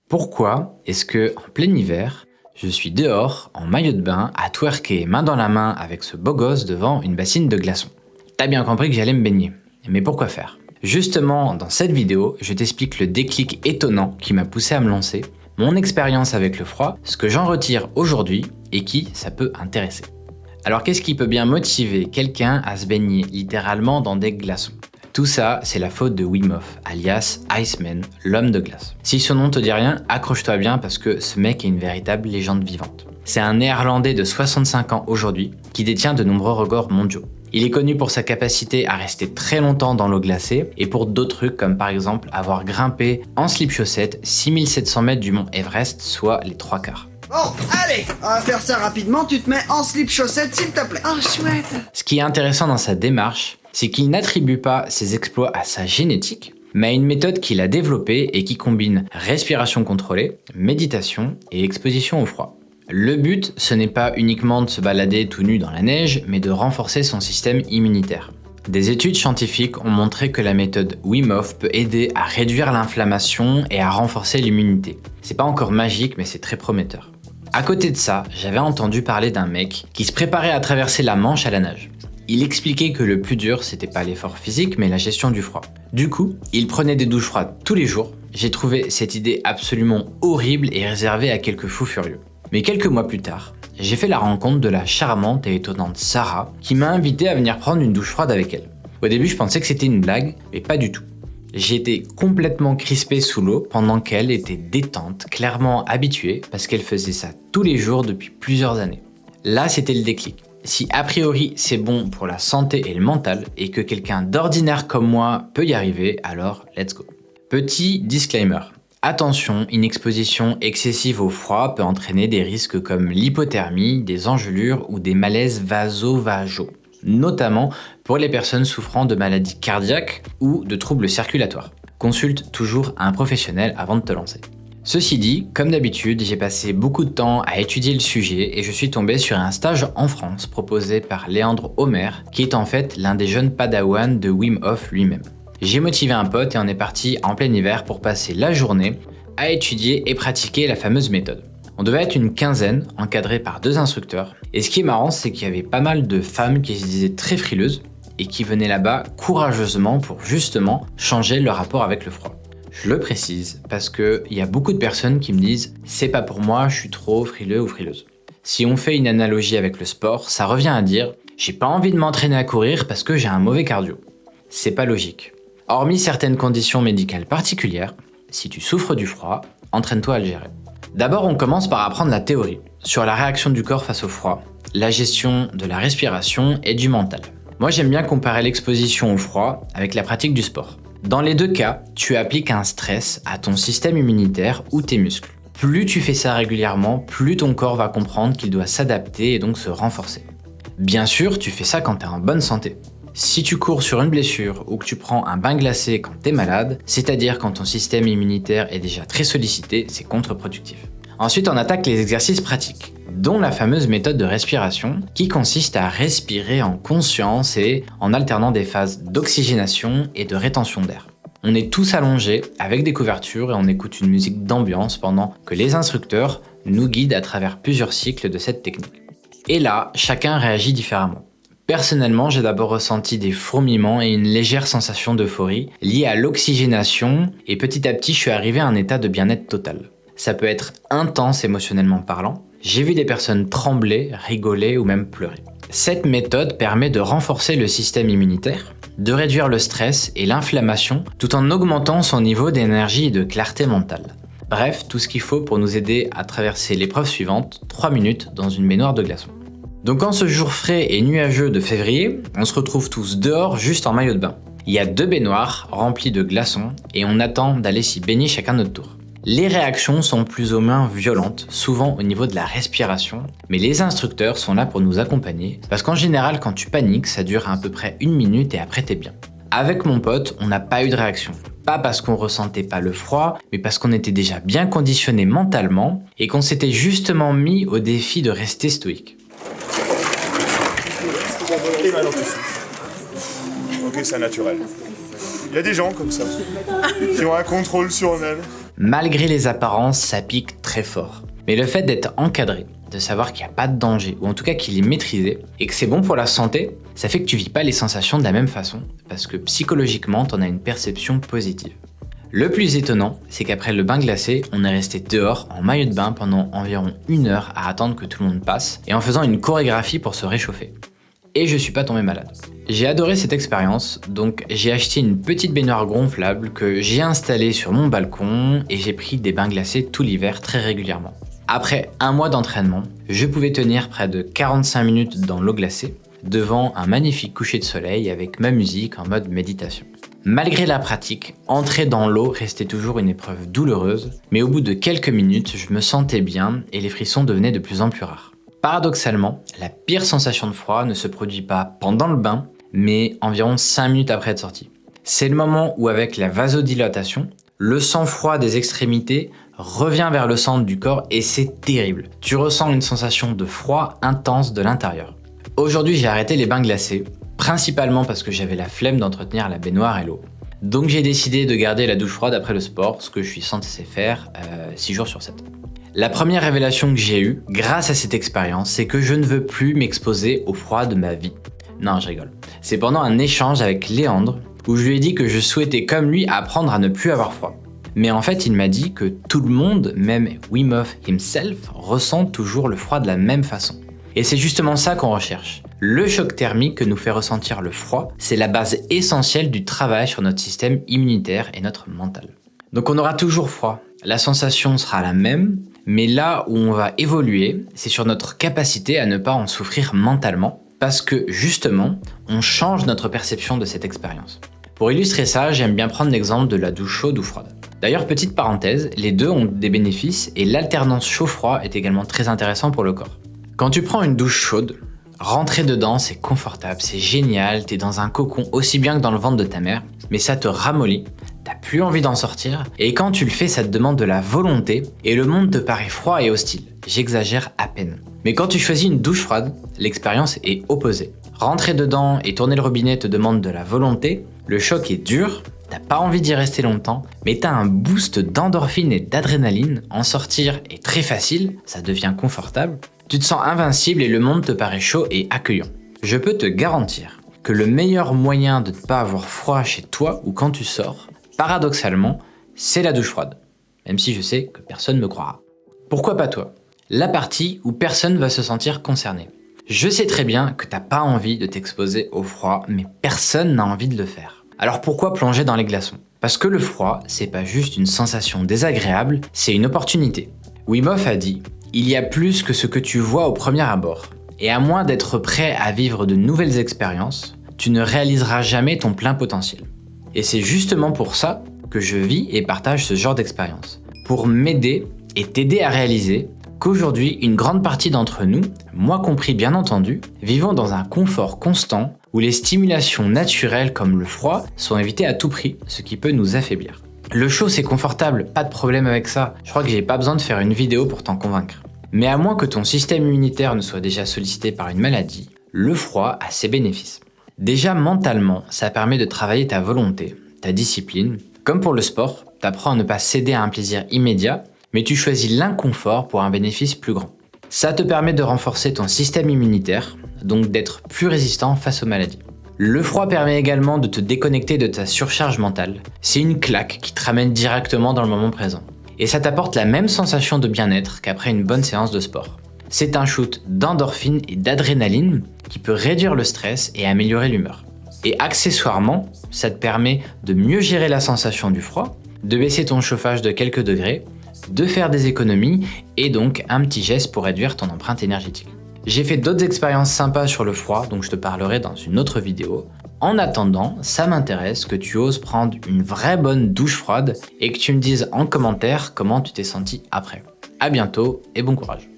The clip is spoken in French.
Pourquoi est-ce que en plein hiver, je suis dehors, en maillot de bain, à twerker main dans la main avec ce beau gosse devant une bassine de glaçons? T'as bien compris que j'allais me baigner. Mais pourquoi faire? Justement, dans cette vidéo, je t'explique le déclic étonnant qui m'a poussé à me lancer, mon expérience avec le froid, ce que j'en retire aujourd'hui et qui ça peut intéresser. Alors qu'est-ce qui peut bien motiver quelqu'un à se baigner littéralement dans des glaçons? Tout ça, c'est la faute de Wim Hof, alias Iceman, l'homme de glace. Si son nom te dit rien, accroche-toi bien parce que ce mec est une véritable légende vivante. C'est un néerlandais de 65 ans aujourd'hui qui détient de nombreux records mondiaux. Il est connu pour sa capacité à rester très longtemps dans l'eau glacée et pour d'autres trucs comme par exemple avoir grimpé en slip-chaussettes 6700 mètres du mont Everest, soit les 3/4. Bon, allez, on va faire ça rapidement, tu te mets en slip-chaussettes s'il te plaît. Oh, chouette. Ce qui est intéressant dans sa démarche, c'est qu'il n'attribue pas ses exploits à sa génétique, mais à une méthode qu'il a développée et qui combine respiration contrôlée, méditation et exposition au froid. Le but, ce n'est pas uniquement de se balader tout nu dans la neige, mais de renforcer son système immunitaire. Des études scientifiques ont montré que la méthode Wim Hof peut aider à réduire l'inflammation et à renforcer l'immunité. C'est pas encore magique, mais c'est très prometteur. À côté de ça, j'avais entendu parler d'un mec qui se préparait à traverser la Manche à la nage. Il expliquait que le plus dur, c'était pas l'effort physique, mais la gestion du froid. Du coup, il prenait des douches froides tous les jours. J'ai trouvé cette idée absolument horrible et réservée à quelques fous furieux. Mais quelques mois plus tard, j'ai fait la rencontre de la charmante et étonnante Sarah, qui m'a invité à venir prendre une douche froide avec elle. Au début, je pensais que c'était une blague, mais pas du tout. J'ai été complètement crispé sous l'eau pendant qu'elle était détente, clairement habituée, parce qu'elle faisait ça tous les jours depuis plusieurs années. Là, c'était le déclic. Si a priori c'est bon pour la santé et le mental, et que quelqu'un d'ordinaire comme moi peut y arriver, alors let's go. Petit disclaimer. Attention, une exposition excessive au froid peut entraîner des risques comme l'hypothermie, des engelures ou des malaises vasovagaux, notamment pour les personnes souffrant de maladies cardiaques ou de troubles circulatoires. Consulte toujours un professionnel avant de te lancer. Ceci dit, comme d'habitude, j'ai passé beaucoup de temps à étudier le sujet et je suis tombé sur un stage en France proposé par Léandre Homer, qui est en fait l'un des jeunes padawans de Wim Hof lui-même. J'ai motivé un pote et on est parti en plein hiver pour passer la journée à étudier et pratiquer la fameuse méthode. On devait être une quinzaine, encadrés par 2 instructeurs, et ce qui est marrant, c'est qu'il y avait pas mal de femmes qui se disaient très frileuses et qui venaient là-bas courageusement pour justement changer leur rapport avec le froid. Je le précise parce qu'il y a beaucoup de personnes qui me disent « c'est pas pour moi, je suis trop frileux ou frileuse ». Si on fait une analogie avec le sport, ça revient à dire « j'ai pas envie de m'entraîner à courir parce que j'ai un mauvais cardio ». C'est pas logique. Hormis certaines conditions médicales particulières, si tu souffres du froid, entraîne-toi à le gérer. D'abord, on commence par apprendre la théorie sur la réaction du corps face au froid, la gestion de la respiration et du mental. Moi, j'aime bien comparer l'exposition au froid avec la pratique du sport. Dans les deux cas, tu appliques un stress à ton système immunitaire ou tes muscles. Plus tu fais ça régulièrement, plus ton corps va comprendre qu'il doit s'adapter et donc se renforcer. Bien sûr, tu fais ça quand tu es en bonne santé. Si tu cours sur une blessure ou que tu prends un bain glacé quand t'es malade, c'est-à-dire quand ton système immunitaire est déjà très sollicité, c'est contre-productif. Ensuite, on attaque les exercices pratiques, dont la fameuse méthode de respiration qui consiste à respirer en conscience et en alternant des phases d'oxygénation et de rétention d'air. On est tous allongés avec des couvertures et on écoute une musique d'ambiance pendant que les instructeurs nous guident à travers plusieurs cycles de cette technique. Et là, chacun réagit différemment. Personnellement, j'ai d'abord ressenti des fourmillements et une légère sensation d'euphorie liée à l'oxygénation et petit à petit, je suis arrivé à un état de bien-être total. Ça peut être intense émotionnellement parlant. J'ai vu des personnes trembler, rigoler ou même pleurer. Cette méthode permet de renforcer le système immunitaire, de réduire le stress et l'inflammation tout en augmentant son niveau d'énergie et de clarté mentale. Bref, tout ce qu'il faut pour nous aider à traverser l'épreuve suivante, 3 minutes dans une baignoire de glaçons. Donc en ce jour frais et nuageux de février, on se retrouve tous dehors juste en maillot de bain. Il y a 2 baignoires remplies de glaçons et on attend d'aller s'y baigner chacun notre tour. Les réactions sont plus ou moins violentes, souvent au niveau de la respiration, mais les instructeurs sont là pour nous accompagner parce qu'en général quand tu paniques, ça dure à peu près 1 minute et après t'es bien. Avec mon pote, on n'a pas eu de réaction. Pas parce qu'on ressentait pas le froid, mais parce qu'on était déjà bien conditionné mentalement et qu'on s'était justement mis au défi de rester stoïque. Et maintenant tu souffles. Ok, c'est naturel. Il y a des gens comme ça, qui ont un contrôle sur eux-mêmes. Malgré les apparences, ça pique très fort. Mais le fait d'être encadré, de savoir qu'il n'y a pas de danger, ou en tout cas qu'il est maîtrisé, et que c'est bon pour la santé, ça fait que tu vis pas les sensations de la même façon, parce que psychologiquement, t'en as une perception positive. Le plus étonnant, c'est qu'après le bain glacé, on est resté dehors en maillot de bain pendant environ 1 heure à attendre que tout le monde passe, et en faisant une chorégraphie pour se réchauffer. Et je suis pas tombé malade. J'ai adoré cette expérience, donc j'ai acheté une petite baignoire gonflable que j'ai installée sur mon balcon, et j'ai pris des bains glacés tout l'hiver très régulièrement. Après 1 mois d'entraînement, je pouvais tenir près de 45 minutes dans l'eau glacée, devant un magnifique coucher de soleil avec ma musique en mode méditation. Malgré la pratique, entrer dans l'eau restait toujours une épreuve douloureuse, mais au bout de quelques minutes, je me sentais bien et les frissons devenaient de plus en plus rares. Paradoxalement, la pire sensation de froid ne se produit pas pendant le bain, mais environ 5 minutes après être sorti. C'est le moment où avec la vasodilatation, le sang froid des extrémités revient vers le centre du corps et c'est terrible. Tu ressens une sensation de froid intense de l'intérieur. Aujourd'hui, j'ai arrêté les bains glacés, principalement parce que j'avais la flemme d'entretenir la baignoire et l'eau. Donc j'ai décidé de garder la douche froide après le sport, ce que je suis censé faire 6 jours sur 7. La première révélation que j'ai eue, grâce à cette expérience, c'est que je ne veux plus m'exposer au froid de ma vie. Non, je rigole. C'est pendant un échange avec Léandre, où je lui ai dit que je souhaitais comme lui apprendre à ne plus avoir froid. Mais en fait, il m'a dit que tout le monde, même Wim Hof himself, ressent toujours le froid de la même façon. Et c'est justement ça qu'on recherche. Le choc thermique que nous fait ressentir le froid, c'est la base essentielle du travail sur notre système immunitaire et notre mental. Donc on aura toujours froid, la sensation sera la même, mais là où on va évoluer, c'est sur notre capacité à ne pas en souffrir mentalement, parce que justement, on change notre perception de cette expérience. Pour illustrer ça, j'aime bien prendre l'exemple de la douche chaude ou froide. D'ailleurs, petite parenthèse, les deux ont des bénéfices et l'alternance chaud-froid est également très intéressant pour le corps. Quand tu prends une douche chaude, rentrer dedans c'est confortable, c'est génial, t'es dans un cocon aussi bien que dans le ventre de ta mère, mais ça te ramollit, t'as plus envie d'en sortir, et quand tu le fais ça te demande de la volonté, et le monde te paraît froid et hostile. J'exagère à peine. Mais quand tu choisis une douche froide, l'expérience est opposée. Rentrer dedans et tourner le robinet te demande de la volonté, le choc est dur, t'as pas envie d'y rester longtemps, mais t'as un boost d'endorphine et d'adrénaline, en sortir est très facile, ça devient confortable, tu te sens invincible et le monde te paraît chaud et accueillant. Je peux te garantir que le meilleur moyen de ne pas avoir froid chez toi ou quand tu sors, paradoxalement, c'est la douche froide. Même si je sais que personne ne me croira. Pourquoi pas toi? La partie où personne va se sentir concerné. Je sais très bien que t'as pas envie de t'exposer au froid, mais personne n'a envie de le faire. Alors pourquoi plonger dans les glaçons? Parce que le froid, c'est pas juste une sensation désagréable, c'est une opportunité. Wim Hof a dit: il y a plus que ce que tu vois au premier abord. Et à moins d'être prêt à vivre de nouvelles expériences, tu ne réaliseras jamais ton plein potentiel. Et c'est justement pour ça que je vis et partage ce genre d'expérience. Pour m'aider et t'aider à réaliser qu'aujourd'hui, une grande partie d'entre nous, moi compris bien entendu, vivons dans un confort constant où les stimulations naturelles comme le froid sont évitées à tout prix, ce qui peut nous affaiblir. Le chaud c'est confortable, pas de problème avec ça. Je crois que j'ai pas besoin de faire une vidéo pour t'en convaincre. Mais à moins que ton système immunitaire ne soit déjà sollicité par une maladie, le froid a ses bénéfices. Déjà mentalement, ça permet de travailler ta volonté, ta discipline. Comme pour le sport, t'apprends à ne pas céder à un plaisir immédiat, mais tu choisis l'inconfort pour un bénéfice plus grand. Ça te permet de renforcer ton système immunitaire, donc d'être plus résistant face aux maladies. Le froid permet également de te déconnecter de ta surcharge mentale. C'est une claque qui te ramène directement dans le moment présent. Et ça t'apporte la même sensation de bien-être qu'après une bonne séance de sport. C'est un shoot d'endorphine et d'adrénaline qui peut réduire le stress et améliorer l'humeur. Et accessoirement, ça te permet de mieux gérer la sensation du froid, de baisser ton chauffage de quelques degrés, de faire des économies et donc un petit geste pour réduire ton empreinte énergétique. J'ai fait d'autres expériences sympas sur le froid, donc je te parlerai dans une autre vidéo. En attendant, ça m'intéresse que tu oses prendre une vraie bonne douche froide et que tu me dises en commentaire comment tu t'es senti après. À bientôt et bon courage.